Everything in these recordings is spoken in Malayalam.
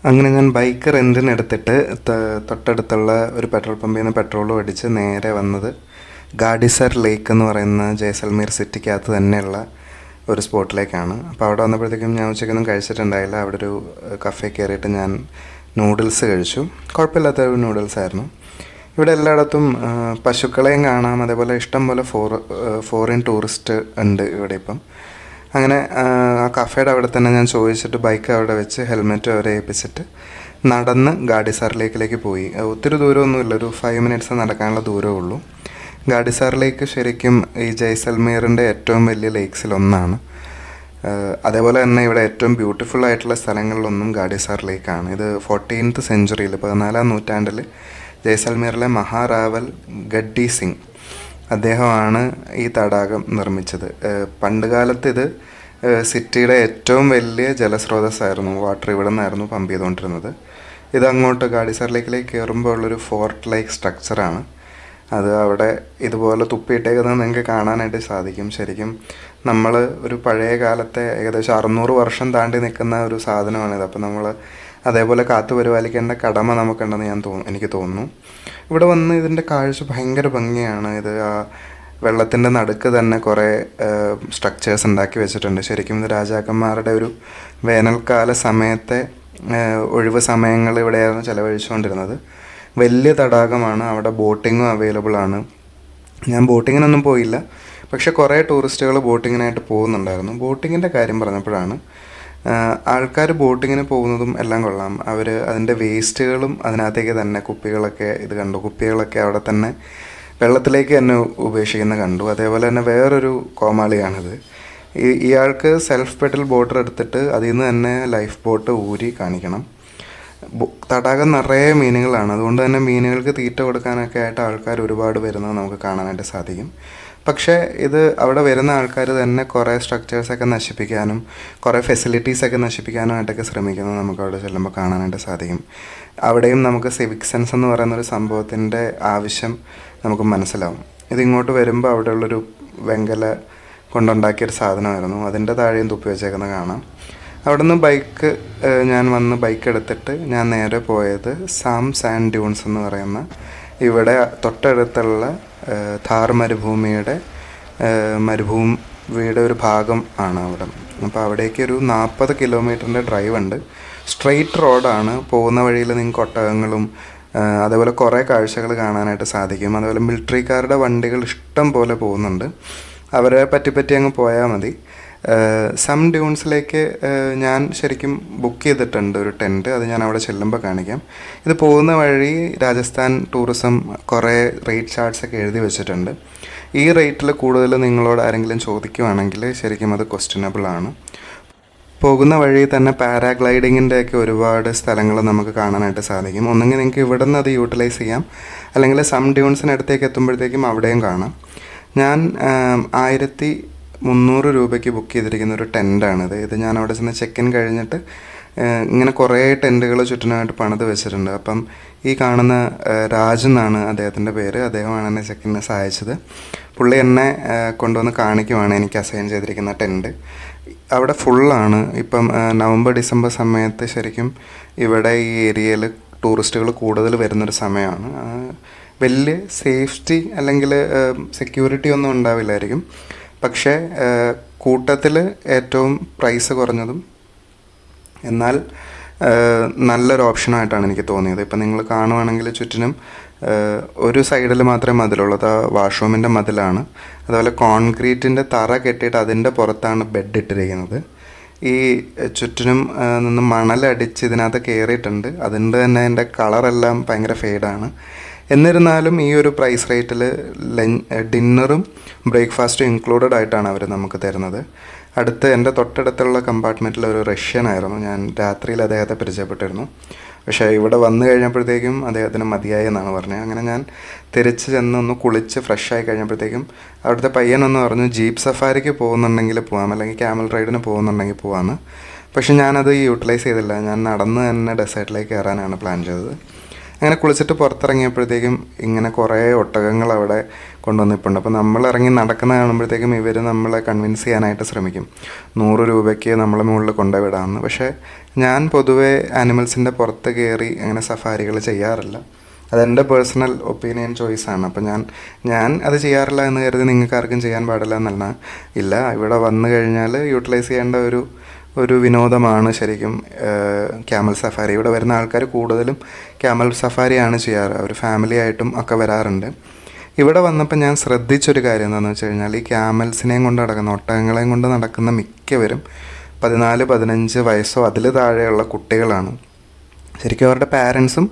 അങ്ങനെ ഞാൻ ബൈക്ക് റെൻറ്റിനെടുത്തിട്ട് തൊട്ടടുത്തുള്ള ഒരു പെട്രോൾ പമ്പിൽ നിന്ന് പെട്രോളും അടിച്ച് നേരെ വന്നത് ഗാഡിസർ ലേക്ക് എന്ന് പറയുന്ന ജയ്സൽമീർ സിറ്റിക്കകത്ത് തന്നെയുള്ള ഒരു സ്പോട്ടിലേക്കാണ്. അപ്പോൾ അവിടെ വന്നപ്പോഴത്തേക്കും ഞാൻ ഉച്ചയ്ക്കൊന്നും കഴിച്ചിട്ടുണ്ടായില്ല. അവിടെ ഒരു കഫേ കയറിയിട്ട് ഞാൻ നൂഡിൽസ് കഴിച്ചു. കുഴപ്പമില്ലാത്തൊരു നൂഡിൽസ് ആയിരുന്നു. ഇവിടെ എല്ലായിടത്തും പശുക്കളെയും കാണാം, അതേപോലെ ഇഷ്ടം പോലെ ഫോറിൻ ടൂറിസ്റ്റ് ഉണ്ട് ഇവിടെ ഇപ്പം. അങ്ങനെ ആ കഫേയുടെ അവിടെ തന്നെ ഞാൻ ചോദിച്ചിട്ട് ബൈക്ക് അവിടെ വെച്ച് ഹെൽമെറ്റ് അവരെ ഏൽപ്പിച്ചിട്ട് നടന്ന് ഗാഡിസാർ ലേക്കിലേക്ക് പോയി. ഒത്തിരി ദൂരമൊന്നുമില്ല, ഒരു 5 മിനിറ്റ്സ് നടക്കാനുള്ള ദൂരമേ ഉള്ളൂ. ഗാഡിസാർ ലേക്ക് ശരിക്കും ഈ ജയ്സൽമീറിൻ്റെ ഏറ്റവും വലിയ ലേക്സിലൊന്നാണ്. അതേപോലെ തന്നെ ഇവിടെ ഏറ്റവും ബ്യൂട്ടിഫുൾ ആയിട്ടുള്ള സ്ഥലങ്ങളിലൊന്നും ഗാഡിസാർ ലേക്കാണ്. ഇത് 14th സെഞ്ച്വറിയിൽ 14ാം നൂറ്റാണ്ടിൽ ജയ്സൽമീറിലെ മഹാറാവൽ ഗഡ്ഡി സിംഗ് അദ്ദേഹമാണ് ഈ തടാകം നിർമ്മിച്ചത്. പണ്ടുകാലത്ത് ഇത് സിറ്റിയുടെ ഏറ്റവും വലിയ ജലസ്രോതസ്സായിരുന്നു. വാട്ടർ ഇവിടെ നിന്നായിരുന്നു പമ്പ് ചെയ്തുകൊണ്ടിരുന്നത്. ഇത് അങ്ങോട്ട് ഗാഡിസാർ ലേക്കിലേക്ക് കയറുമ്പോൾ ഉള്ളൊരു ഫോർട്ട് ലൈക്ക് സ്ട്രക്ചറാണ്. അത് അവിടെ ഇതുപോലെ തുപ്പിയിട്ടേക്കുന്നത് നിങ്ങൾക്ക് കാണാനായിട്ട് സാധിക്കും. ശരിക്കും നമ്മൾ ഒരു പഴയ കാലത്തെ ഏകദേശം 600 വർഷം താണ്ടി നിൽക്കുന്ന ഒരു സാധനമാണിത്. അപ്പോൾ നമ്മൾ അതേപോലെ കാത്തു പരിപാലിക്കേണ്ട കടമ നമുക്കുണ്ടെന്ന് എനിക്ക് തോന്നുന്നു. ഇവിടെ വന്ന് ഇതിൻ്റെ കാഴ്ച ഭയങ്കര ഭംഗിയാണ്. ഇത് ആ വെള്ളത്തിൻ്റെ നടുക്ക് തന്നെ കുറേ സ്ട്രക്ചേഴ്സ് ഉണ്ടാക്കി വെച്ചിട്ടുണ്ട്. ശരിക്കും ഇത് രാജാക്കന്മാരുടെ ഒരു വേനൽക്കാല സമയത്തെ ഒഴിവ് സമയങ്ങൾ ഇവിടെയായിരുന്നു ചിലവഴിച്ചുകൊണ്ടിരുന്നത്. വലിയ തടാകമാണ്, അവിടെ ബോട്ടിങ്ങും അവൈലബിൾ ആണ്. ഞാൻ ബോട്ടിങ്ങിനൊന്നും പോയില്ല, പക്ഷേ കുറേ ടൂറിസ്റ്റുകൾ ബോട്ടിങ്ങിനായിട്ട് പോകുന്നുണ്ടായിരുന്നു. ബോട്ടിങ്ങിൻ്റെ കാര്യം പറഞ്ഞപ്പോഴാണ്, ആൾക്കാർ ബോട്ടിങ്ങിന് പോകുന്നതും എല്ലാം കൊള്ളാം. അവർ അതിൻ്റെ വേസ്റ്റുകളും അതിനകത്തേക്ക് തന്നെ കുപ്പികളൊക്കെ അവിടെ തന്നെ വെള്ളത്തിലേക്ക് തന്നെ ഉപേക്ഷിക്കുന്ന കണ്ടു. അതേപോലെ തന്നെ വേറൊരു കോമാളിയാണിത്. ഇയാൾക്ക് സെൽഫ് പെഡൽ ബോട്ട് എടുത്തിട്ട് അതിൽ നിന്ന് തന്നെ ലൈഫ് ബോട്ട് ഊരി കാണിക്കണം. തടാകം നിറയെ മീനുകളാണ്. അതുകൊണ്ട് തന്നെ മീനുകൾക്ക് തീറ്റ കൊടുക്കാനൊക്കെ ആയിട്ട് ആൾക്കാർ ഒരുപാട് വരുന്നത് നമുക്ക് കാണാനായിട്ട് സാധിക്കും. പക്ഷേ ഇത് അവിടെ വരുന്ന ആൾക്കാർ തന്നെ കുറേ സ്ട്രക്ചേഴ്സൊക്കെ നശിപ്പിക്കാനും കുറേ ഫെസിലിറ്റീസൊക്കെ നശിപ്പിക്കാനുമായിട്ടൊക്കെ ശ്രമിക്കുന്നത് നമുക്ക് അവിടെ ചെല്ലുമ്പോൾ കാണാനായിട്ട് സാധിക്കും. അവിടെയും നമുക്ക് സിവിക് സെൻസ് എന്ന് പറയുന്നൊരു സംഭവത്തിൻ്റെ ആവശ്യം നമുക്ക് മനസ്സിലാവും. ഇതിങ്ങോട്ട് വരുമ്പോൾ അവിടെയുള്ളൊരു വെങ്കല കൊണ്ടുണ്ടാക്കിയൊരു സാധനമായിരുന്നു, അതിൻ്റെ താഴെയും തുപ്പി വെച്ചേക്കുന്നത് കാണാം. അവിടെ നിന്ന് ബൈക്ക് എടുത്തിട്ട് ഞാൻ നേരെ പോയത് സാം സാൻഡ് ഡ്യൂൺസ് എന്ന് പറയുന്ന ഇവിടെ തൊട്ടടുത്തുള്ള ഥാർ മരുഭൂമിയുടെ ഒരു ഭാഗം ആണ് അവിടെ. അപ്പോൾ അവിടേക്ക് ഒരു 40 കിലോമീറ്ററിൻ്റെ ഡ്രൈവ് ഉണ്ട്. സ്ട്രെയിറ്റ് റോഡാണ്. പോകുന്ന വഴിയിൽ നിങ്ങൾക്ക് ഒട്ടകങ്ങളും അതേപോലെ കുറേ കാഴ്ചകൾ കാണാനായിട്ട് സാധിക്കും. അതുപോലെ മിലിറ്ററിക്കാരുടെ വണ്ടികൾ ഇഷ്ടം പോലെ പോകുന്നുണ്ട്. അവരെ പറ്റി അങ്ങ് പോയാൽ മതി. സം ഡ്യൂൺസിലേക്ക് ഞാൻ ശരിക്കും ബുക്ക് ചെയ്തിട്ടുണ്ട് ഒരു ടെൻറ്റ്. അത് ഞാൻ അവിടെ ചെല്ലുമ്പോൾ കാണിക്കാം. ഇത് പോകുന്ന വഴി രാജസ്ഥാൻ ടൂറിസം കുറേ റേറ്റ് ചാർട്ട്സൊക്കെ എഴുതി വെച്ചിട്ടുണ്ട്. ഈ റേറ്റിൽ കൂടുതൽ നിങ്ങളോട് ആരെങ്കിലും ചോദിക്കുവാണെങ്കിൽ ശരിക്കും അത് ക്വസ്റ്റ്യനബിൾ ആണ്. പോകുന്ന വഴി തന്നെ പാരാഗ്ലൈഡിങ്ങിൻ്റെയൊക്കെ ഒരുപാട് സ്ഥലങ്ങൾ നമുക്ക് കാണാനായിട്ട് സാധിക്കും. ഒന്നെങ്കിൽ നിങ്ങൾക്ക് ഇവിടെ നിന്ന് അത് യൂട്ടിലൈസ് ചെയ്യാം, അല്ലെങ്കിൽ സം ഡ്യൂൺസിനടുത്തേക്ക് എത്തുമ്പോഴത്തേക്കും അവിടെയും കാണാം. ഞാൻ 1300 രൂപയ്ക്ക് ബുക്ക് ചെയ്തിരിക്കുന്ന ഒരു ടെൻറ്റാണിത്. ഇത് ഞാൻ അവിടെ ചെന്ന് ചെക്ക് ഇൻ കഴിഞ്ഞിട്ട് ഇങ്ങനെ കുറേ ടെൻറ്റുകൾ ചുറ്റിനായിട്ട് പണിത് വെച്ചിട്ടുണ്ട്. അപ്പം ഈ കാണുന്ന രാജ് എന്നാണ് അദ്ദേഹത്തിൻ്റെ പേര്. അദ്ദേഹമാണ് എന്നെ ചെക്ക് ഇന്നെ സഹായിച്ചത്. പുള്ളി എന്നെ കൊണ്ടുവന്ന് കാണിക്കുവാണ് എനിക്ക് അസൈൻ ചെയ്തിരിക്കുന്ന ടെൻറ്റ്. അവിടെ ഫുള്ളാണ്. ഇപ്പം നവംബർ ഡിസംബർ സമയത്ത് ശരിക്കും ഇവിടെ ഈ ഏരിയയിൽ ടൂറിസ്റ്റുകൾ കൂടുതൽ വരുന്നൊരു സമയമാണ്. വലിയ സേഫ്റ്റി അല്ലെങ്കിൽ സെക്യൂരിറ്റി ഒന്നും ഉണ്ടാവില്ലായിരിക്കും, പക്ഷേ കൂട്ടത്തിൽ ഏറ്റവും പ്രൈസ് കുറഞ്ഞതും എന്നാൽ നല്ലൊരു ഓപ്ഷനായിട്ടാണ് എനിക്ക് തോന്നിയത്. ഇപ്പം നിങ്ങൾ കാണുവാണെങ്കിൽ ചുറ്റിനും ഒരു സൈഡിൽ മാത്രമേ മതിലുള്ളൂ. അത് വാഷ്റൂമിൻ്റെ മതിലാണ്. അതുപോലെ കോൺക്രീറ്റിൻ്റെ തറ കെട്ടിയിട്ട് അതിൻ്റെ പുറത്താണ് ബെഡ് ഇട്ടിരിക്കുന്നത്. ഈ ചുറ്റിനും നിന്ന് മണലടിച്ച് ഇതിനകത്ത് കയറിയിട്ടുണ്ട്. അതിൻ്റെ തന്നെ അതിൻ്റെ കളറെല്ലാം ഭയങ്കര ഫെയ്ഡാണ്. എന്നിരുന്നാലും ഈ ഒരു പ്രൈസ് റേറ്റിൽ ഡിന്നറും ബ്രേക്ക്ഫാസ്റ്റും ഇൻക്ലൂഡഡ് ആയിട്ടാണ് അവർ നമുക്ക് തരുന്നത്. എൻ്റെ തൊട്ടടുത്തുള്ള കമ്പാർട്ട്മെൻറ്റിൽ ഒരു റഷ്യനായിരുന്നു. ഞാൻ രാത്രിയിൽ അദ്ദേഹത്തെ പരിചയപ്പെട്ടിരുന്നു. പക്ഷേ ഇവിടെ വന്നു കഴിഞ്ഞപ്പോഴത്തേക്കും അദ്ദേഹത്തിന് മതിയായി എന്നാണ് പറഞ്ഞത്. അങ്ങനെ ഞാൻ തിരിച്ച് ചെന്നൊന്ന് കുളിച്ച് ഫ്രഷായി കഴിഞ്ഞപ്പോഴത്തേക്കും അവിടുത്തെ പയ്യനൊന്ന് പറഞ്ഞു, ജീപ്പ് സഫാരിക്ക് പോകുന്നുണ്ടെങ്കിൽ പോകാം, അല്ലെങ്കിൽ ക്യാമൽ റൈഡിന് പോകുന്നുണ്ടെങ്കിൽ പോകാമെന്ന്. പക്ഷെ ഞാനത് യൂട്ടിലൈസ് ചെയ്തില്ല. ഞാൻ നടന്ന് തന്നെ ഡെസേർട്ടിലേക്ക് കയറാനാണ് പ്ലാൻ ചെയ്തത്. അങ്ങനെ കുളിച്ചിട്ട് പുറത്തിറങ്ങിയപ്പോഴത്തേക്കും ഇങ്ങനെ കുറേ ഒട്ടകങ്ങൾ അവിടെ കൊണ്ടുവന്നിട്ടുണ്ട്. അപ്പോൾ നമ്മൾ ഇറങ്ങി നടക്കുന്ന കാണുമ്പോഴത്തേക്കും ഇവർ നമ്മളെ കൺവിൻസ് ചെയ്യാനായിട്ട് ശ്രമിക്കും 100 രൂപയ്ക്ക് നമ്മളെ മുകളിൽ കൊണ്ടുവിടാമെന്ന്. പക്ഷേ ഞാൻ പൊതുവേ ആനിമൽസിൻ്റെ പുറത്ത് കയറി അങ്ങനെ സഫാരികൾ ചെയ്യാറില്ല. അതെൻ്റെ പേഴ്സണൽ ഒപ്പീനിയൻ ചോയ്സാണ്. അപ്പോൾ ഞാൻ അത് ചെയ്യാറില്ല എന്ന് കരുതി നിങ്ങൾക്ക് ആർക്കും ചെയ്യാൻ പാടില്ല എന്നല്ല. ഇല്ല, ഇവിടെ വന്നു കഴിഞ്ഞാൽ യൂട്ടിലൈസ് ചെയ്യേണ്ട ഒരു വിനോദമാണ് ശരിക്കും ക്യാമൽ സഫാരി. ഇവിടെ വരുന്ന ആൾക്കാർ കൂടുതലും ക്യാമൽ സഫാരിയാണ് ചെയ്യാറ്. അവർ ഫാമിലി ആയിട്ടും ഒക്കെ വരാറുണ്ട്. ഇവിടെ വന്നപ്പോൾ ഞാൻ ശ്രദ്ധിച്ചൊരു കാര്യം എന്താണെന്ന് വെച്ച് കഴിഞ്ഞാൽ ഈ ക്യാമൽസിനെയും കൊണ്ട് നടക്കുന്ന ഒട്ടകങ്ങളെയും കൊണ്ട് നടക്കുന്ന മിക്കവരും 14-15 വയസ്സോ അതിൽ താഴെയുള്ള കുട്ടികളാണ്. ശരിക്കും അവരുടെ പാരൻസും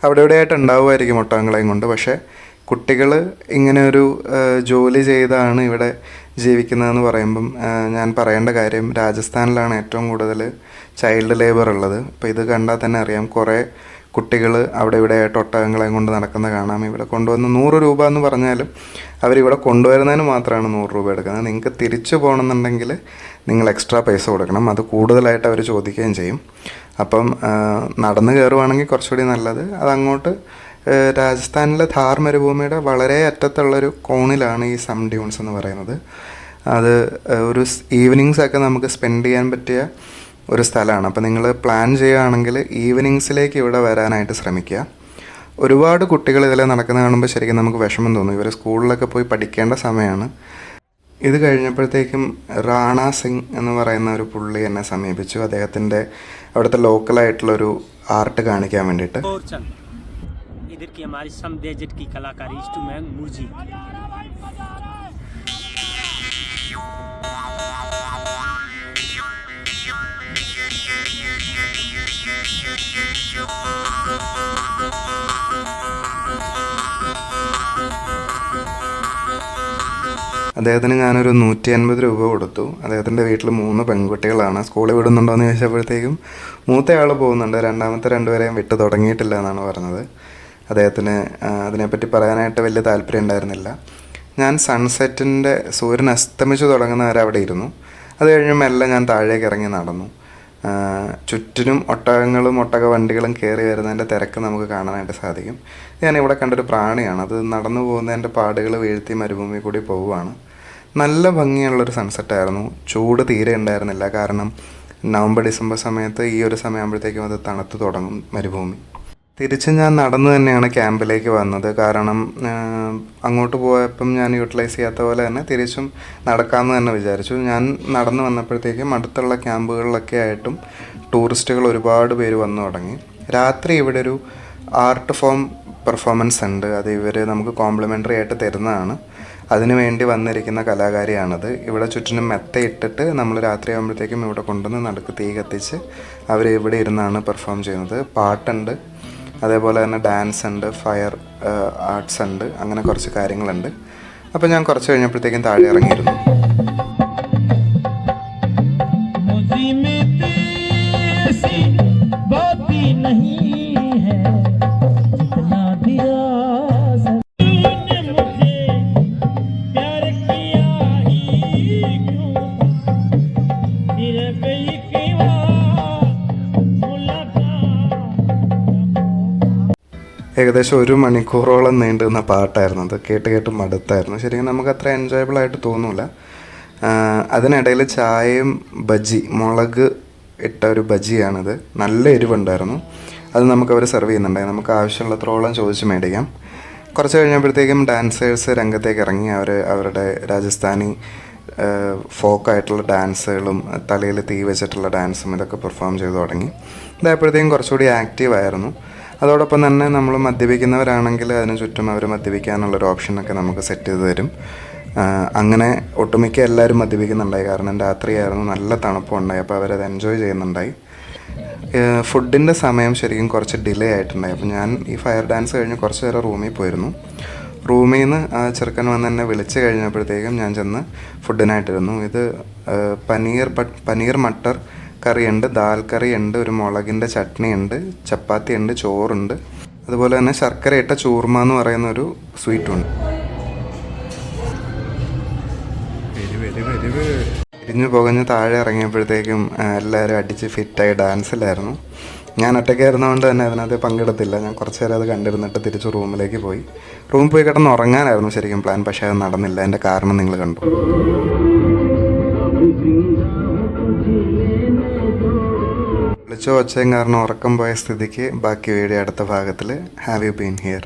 അവിടെ ഇവിടെയായിട്ട് ഉണ്ടാവുമായിരിക്കും ഒട്ടകങ്ങളെയും കൊണ്ട്. പക്ഷേ കുട്ടികൾ ഇങ്ങനെ ഒരു ജോലി ചെയ്താണ് ഇവിടെ ജീവിക്കുന്നതെന്ന് പറയുമ്പം ഞാൻ പറയേണ്ട കാര്യം, രാജസ്ഥാനിലാണ് ഏറ്റവും കൂടുതൽ ചൈൽഡ് ലേബർ ഉള്ളത്. ഇപ്പോൾ ഇത് കണ്ടാൽ തന്നെ അറിയാം, കുറേ കുട്ടികൾ അവിടെ ഇവിടെയായിട്ട് ഒട്ടകങ്ങളെയും കൊണ്ട് നടക്കുന്ന കാണാം. ഇവിടെ കൊണ്ടുവന്ന് 100 രൂപ എന്ന് പറഞ്ഞാലും അവരിവിടെ കൊണ്ടുവരുന്നതിന് മാത്രമാണ് 100 രൂപ എടുക്കുന്നത്. നിങ്ങൾക്ക് തിരിച്ചു പോകണമെന്നുണ്ടെങ്കിൽ നിങ്ങൾ എക്സ്ട്രാ പൈസ കൊടുക്കണം. അത് കൂടുതലായിട്ട് അവർ ചോദിക്കുകയും ചെയ്യും. അപ്പം നടന്ന് കയറുവാണെങ്കിൽ കുറച്ചുകൂടി നല്ലത്. അതങ്ങോട്ട് രാജസ്ഥാനിലെ ഥാർ മരുഭൂമിയുടെ വളരെ അറ്റത്തുള്ളൊരു കോണിലാണ് ഈ സം ഡ്യൂൺസ് എന്ന് പറയുന്നത്. അത് ഒരു ഈവനിങ്സൊക്കെ നമുക്ക് സ്പെൻഡ് ചെയ്യാൻ പറ്റിയ ഒരു സ്ഥലമാണ്. അപ്പോൾ നിങ്ങൾ പ്ലാൻ ചെയ്യുകയാണെങ്കിൽ ഈവനിങ്സിലേക്ക് ഇവിടെ വരാനായിട്ട് ശ്രമിക്കുക. ഒരുപാട് കുട്ടികൾ ഇതിൽ നടക്കുന്ന കാണുമ്പോൾ ശരിക്കും നമുക്ക് വിഷമം തോന്നും. ഇവർ സ്കൂളിലൊക്കെ പോയി പഠിക്കേണ്ട സമയമാണ്. ഇത് കഴിഞ്ഞപ്പോഴത്തേക്കും റാണ സിംഗ് എന്ന് പറയുന്ന ഒരു പുള്ളി എന്നെ സമീപിച്ചു. അദ്ദേഹത്തിൻ്റെ അവിടുത്തെ ലോക്കലായിട്ടുള്ളൊരു ആർട്ട് കാണിക്കാൻ വേണ്ടിയിട്ട്. इधर की हमारी सम डेजर्ट की कलाकारी इंस्ट्रूमेंट म्यूजिक അദ്ദേഹത്തിന് ഞാനൊരു 150 രൂപ കൊടുത്തു. അദ്ദേഹത്തിൻ്റെ വീട്ടിൽ 3 പെൺകുട്ടികളാണ്. സ്കൂളിൽ വിടുന്നുണ്ടോ എന്ന് ചോദിച്ചപ്പോഴത്തേക്കും മൂത്തയാൾ പോകുന്നുണ്ട്, രണ്ടാമത്തെ 2 പേരെയും വിട്ട് തുടങ്ങിയിട്ടില്ല എന്നാണ് പറഞ്ഞത്. അദ്ദേഹത്തിന് അതിനെപ്പറ്റി പറയാനായിട്ട് വലിയ താല്പര്യം ഉണ്ടായിരുന്നില്ല. ഞാൻ സൺസെറ്റിൻ്റെ സൂര്യൻ അസ്തമിച്ച് തുടങ്ങുന്നവരെ അവിടെ ഇരുന്നു. അത് കഴിഞ്ഞ് മെല്ലെ ഞാൻ താഴേക്ക് ഇറങ്ങി നടന്നു. ചുറ്റിനും ഒട്ടകങ്ങളും ഒട്ടക വണ്ടികളും കയറി വരുന്നതിൻ്റെ തിരക്ക് നമുക്ക് കാണാനായിട്ട് സാധിക്കും. ഞാൻ ഇവിടെ കണ്ടൊരു പ്രാണിയാണ്. അത് നടന്നു പോകുന്നതിൻ്റെ പാടുകൾ വീഴ്ത്തി മരുഭൂമി കൂടി പോവുകയാണ്. നല്ല ഭംഗിയുള്ളൊരു സൺസെറ്റായിരുന്നു. ചൂട് തീരെ ഉണ്ടായിരുന്നില്ല. കാരണം നവംബർ-ഡിസംബർ സമയത്ത് ഈ ഒരു സമയമാകുമ്പോഴത്തേക്കും അത് തണുത്ത് തുടങ്ങും മരുഭൂമി. തിരിച്ച് ഞാൻ നടന്നു തന്നെയാണ് ക്യാമ്പിലേക്ക് വന്നത്. കാരണം അങ്ങോട്ട് പോയപ്പം ഞാൻ യൂട്ടിലൈസ് ചെയ്യാത്ത പോലെ തന്നെ തിരിച്ചും നടക്കാമെന്ന് തന്നെ വിചാരിച്ചു. ഞാൻ നടന്നു വന്നപ്പോഴത്തേക്കും അടുത്തുള്ള ക്യാമ്പുകളിലൊക്കെ ആയിട്ടും ടൂറിസ്റ്റുകൾ ഒരുപാട് പേര് വന്നു തുടങ്ങി. രാത്രി ഇവിടെ ഒരു ആർട്ട് ഫോം പെർഫോമൻസ് ഉണ്ട്. അത് ഇവർ നമുക്ക് കോംപ്ലിമെൻ്ററി ആയിട്ട് തരുന്നതാണ്. അതിനു വേണ്ടി വന്നിരിക്കുന്ന കലാകാരിയാണത്. ഇവിടെ ചുറ്റിനും മെത്തയിട്ടിട്ട് നമ്മൾ രാത്രി ആകുമ്പോഴത്തേക്കും ഇവിടെ കൊണ്ടുവന്ന് നടുക്ക് തീ കത്തിച്ച് അവർ ഇവിടെ ഇരുന്നാണ് പെർഫോം ചെയ്യുന്നത്. പാട്ടുണ്ട്, അതേപോലെ തന്നെ ഡാൻസ് ഉണ്ട്, ഫയർ ആർട്സ് ഉണ്ട്, അങ്ങനെ കുറച്ച് കാര്യങ്ങളുണ്ട്. അപ്പോൾ ഞാൻ കുറച്ച് കഴിഞ്ഞപ്പോഴത്തേക്കും താഴെ ഇറങ്ങിയിരുന്നു. ഏകദേശം 1 മണിക്കൂറോളം നീണ്ടുന്ന പാട്ടായിരുന്നു അത്. കേട്ട് മടുത്തായിരുന്നു. ശരിക്കും നമുക്ക് അത്ര എൻജോയബിളായിട്ട് തോന്നില്ല. അതിനിടയിൽ ചായയും ബജ്ജി, മുളക് ഇട്ട ഒരു ബജ്ജിയാണിത്. നല്ല എരിവുണ്ടായിരുന്നു. അത് നമുക്കവർ സെർവ് ചെയ്യുന്നുണ്ടായി. നമുക്ക് ആവശ്യമുള്ളത്രോളം ചോദിച്ച് മേടിക്കാം. കുറച്ച് കഴിഞ്ഞപ്പോഴത്തേക്കും ഡാൻസേഴ്സ് രംഗത്തേക്ക് ഇറങ്ങി. അവരുടെ രാജസ്ഥാനി ഫോക്കായിട്ടുള്ള ഡാൻസുകളും തലയിൽ തീ വെച്ചിട്ടുള്ള ഡാൻസും ഇതൊക്കെ പെർഫോം ചെയ്ത് തുടങ്ങി. ഇതായപ്പോഴത്തേക്കും കുറച്ചുകൂടി ആക്റ്റീവായിരുന്നു. അതോടൊപ്പം തന്നെ നമ്മൾ മദ്യപിക്കുന്നവരാണെങ്കിൽ അതിന് ചുറ്റും അവർ മദ്യപിക്കാനുള്ളൊരു ഓപ്ഷനൊക്കെ നമുക്ക് സെറ്റ് ചെയ്ത് തരും. അങ്ങനെ ഒട്ടുമിക്ക എല്ലാവരും മദ്യപിക്കുന്നുണ്ടായി. കാരണം രാത്രിയായിരുന്നു, നല്ല തണുപ്പുണ്ടായി. അപ്പോൾ അവരത് എൻജോയ് ചെയ്യുന്നുണ്ടായി. ഫുഡിൻ്റെ സമയം ശരിക്കും കുറച്ച് ഡിലേ ആയിട്ടുണ്ടായി. അപ്പോൾ ഞാൻ ഈ ഫയർ ഡാൻസ് കഴിഞ്ഞ് കുറച്ച് നേരം റൂമിൽ പോയിരുന്നു. റൂമിൽ നിന്ന് ആ ചെറുക്കൻ വന്ന് എന്നെ വിളിച്ച് കഴിഞ്ഞപ്പോഴത്തേക്കും ഞാൻ ചെന്ന് ഫുഡിനായിട്ടിരുന്നു. ഇത് പനീർ മട്ടർ കറിയുണ്ട്, ദാൽ കറിയുണ്ട്, ഒരു മുളകിൻ്റെ ചട്നി ഉണ്ട്, ചപ്പാത്തി ഉണ്ട്, ചോറുണ്ട്, അതുപോലെ തന്നെ ശർക്കര ഇട്ട ചൂർമ എന്ന് പറയുന്ന ഒരു സ്വീറ്റുണ്ട്. ഇരിഞ്ഞു പുകഞ്ഞ് താഴെ ഇറങ്ങിയപ്പോഴത്തേക്കും എല്ലാവരും അടിച്ച് ഫിറ്റായി ഡാൻസിലായിരുന്നു. ഞാൻ ഒറ്റയ്ക്കായിരുന്നതുകൊണ്ട് തന്നെ അതിനകത്ത് പങ്കെടുത്തില്ല. ഞാൻ കുറച്ച് നേരം അത് കണ്ടിരുന്നിട്ട് തിരിച്ച് റൂമിലേക്ക് പോയി. റൂമിൽ പോയി കിടന്ന് ഉറങ്ങാനായിരുന്നു ശരിക്കും പ്ലാൻ, പക്ഷേ അത് നടന്നില്ല. അതിൻ്റെ കാരണം നിങ്ങൾ കണ്ടു. വിളിച്ചോ ഒച്ചയും കാരണം ഉറക്കം പോയ സ്ഥിതിക്ക് ബാക്കി വീഡിയോ അടുത്ത ഭാഗത്തിൽ. Have you been here.